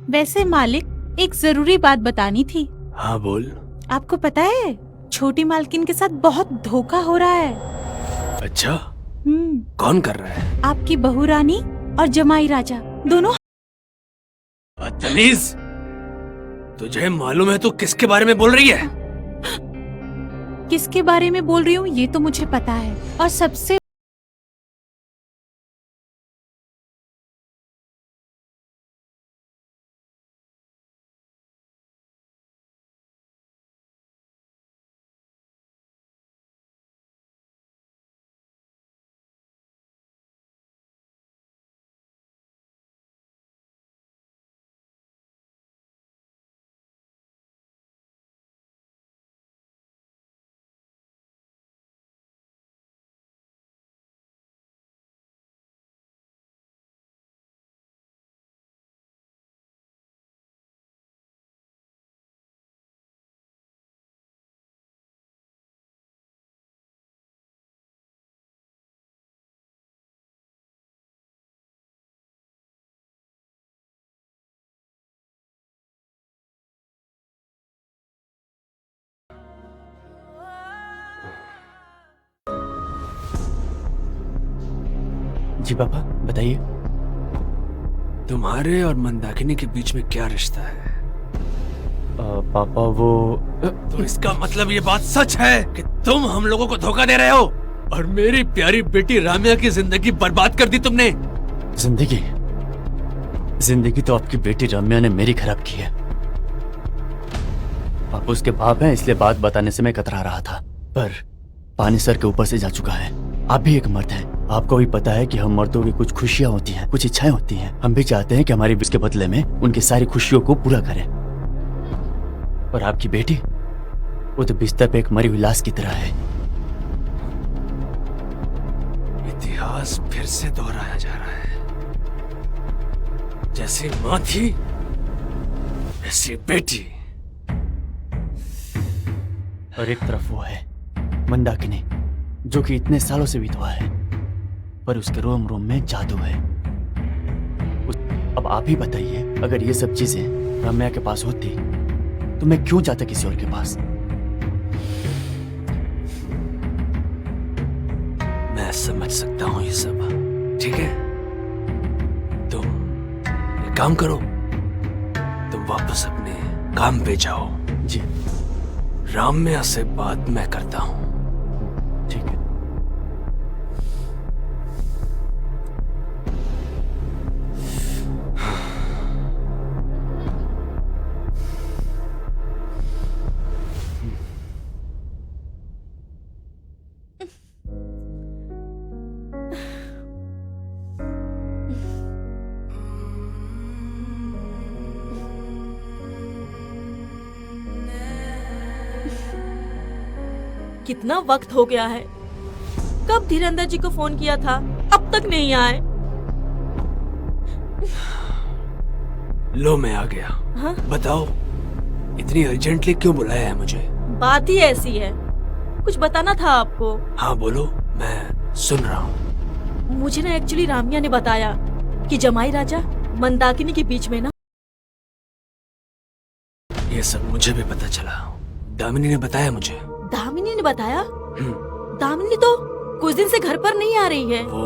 वैसे मालिक, एक जरूरी बात बतानी थी। हाँ बोल। आपको पता है छोटी मालकिन के साथ बहुत धोखा हो रहा है। अच्छा, कौन कर रहा है? आपकी बहू रानी और जमाई राजा दोनों। बदतमीज, तुझे मालूम है तू किसके बारे में बोल रही है? किसके बारे में बोल रही हूँ ये तो मुझे पता है, और सबसे जी पापा, बताइए। तुम्हारे और मंदाकिनी के बीच में क्या रिश्ता है? पापा वो तो इसका मतलब ये बात सच है कि तुम हम लोगों को धोखा दे रहे हो और मेरी प्यारी बेटी राम्या की जिंदगी बर्बाद कर दी तुमने। जिंदगी तो आपकी बेटी रम्या ने मेरी खराब की है। आप उसके बाप हैं, इसलिए बात बताने से मैं कतरा रहा था, पर पानी सर के ऊपर से जा चुका है। आप भी एक मर्द हैं, आपको भी पता है कि हम मर्दों की कुछ खुशियां होती हैं, कुछ इच्छाएं होती हैं। हम भी चाहते हैं कि हमारी इसके बदले में उनकी सारी खुशियों को पूरा करें। और आपकी बेटी, वो तो बिस्तर पे एक मरी हुई लाश की तरह है। इतिहास फिर से दोहराया जा रहा है। जैसी माँ थी वैसी बेटी। और एक तरफ वो है मंदाकिनी, जो कि इतने सालों से विधवा है, पर उसके रोम रोम में जादू है। अब आप ही बताइए, अगर ये सब चीजें रम्या के पास होती तो मैं क्यों जाता किसी और के पास? मैं समझ सकता हूँ ये सब, ठीक है? तुम एक काम करो, तुम वापस अपने काम पे जाओ। जी राम्या से बात मैं करता हूँ। ठीक है। कितना वक्त हो गया है, कब धीरेंद्र जी को फोन किया था, अब तक नहीं आए। लो मैं आ गया। हाँ? बताओ, इतनी अर्जेंटली क्यों बुलाया है मुझे? बात ही ऐसी है, कुछ बताना था आपको। हाँ बोलो, मैं सुन रहा हूँ। मुझे ना एक्चुअली रामिया ने बताया कि जमाई राजा मंदाकिनी के बीच में ना। ये सब मुझे भी पता चला, दामिनी ने बताया मुझे। दामिनी ने बताया? दामिनी तो कुछ दिन से घर पर नहीं आ रही है। वो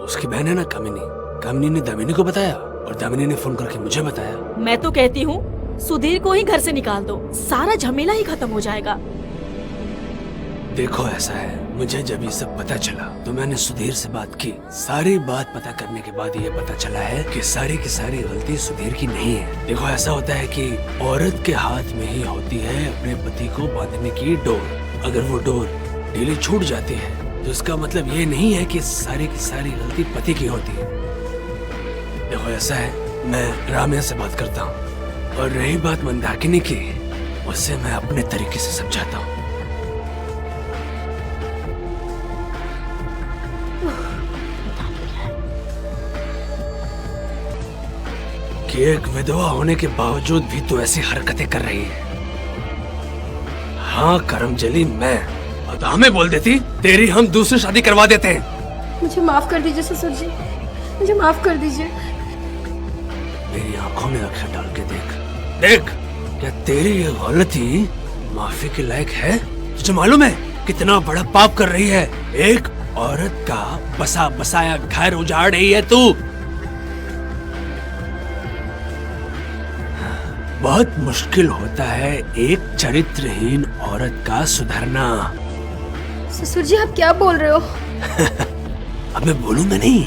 उसकी बहन है ना कामिनी। कामिनी ने दामिनी को बताया और दामिनी ने फोन करके मुझे बताया। मैं तो कहती हूँ सुधीर को ही घर से निकाल दो, सारा झमेला ही खत्म हो जाएगा। देखो ऐसा है, मुझे जब ये सब पता चला तो मैंने सुधीर से बात की। सारी बात पता करने के बाद ये पता चला है कि सारी की सारी गलती सुधीर की नहीं है। देखो ऐसा होता है कि औरत के हाथ में ही होती है अपने पति को बांधने की डोर। अगर वो डोर ढीली छूट जाती है तो इसका मतलब ये नहीं है कि सारी की सारी गलती पति की होती है। देखो ऐसा है, मैं राम्या से बात करता हूँ, और रही बात मंदाकिनी की, उससे मैं अपने तरीके से समझाता हूँ। कि एक विधवा होने के बावजूद भी तू ऐसी हरकतें कर रही है। हाँ करमजली, मैं और हमें बोल देती तेरी हम दूसरी शादी करवा देते हैं। मुझे माफ कर दीजिए ससुर जी, मुझे माफ कर दीजिए। मेरी आंखों में आंखें डाल के देख देख, क्या तेरी ये गलती माफी के लायक है? तुझे मालूम है कितना बड़ा पाप कर रही है? एक औरत का बसा बसाया घर उजाड़ रही है तू। बहुत मुश्किल होता है एक चरित्रहीन औरत का सुधरना। ससुर जी आप क्या बोल रहे हो? अब मैं बोलूंगा नहीं,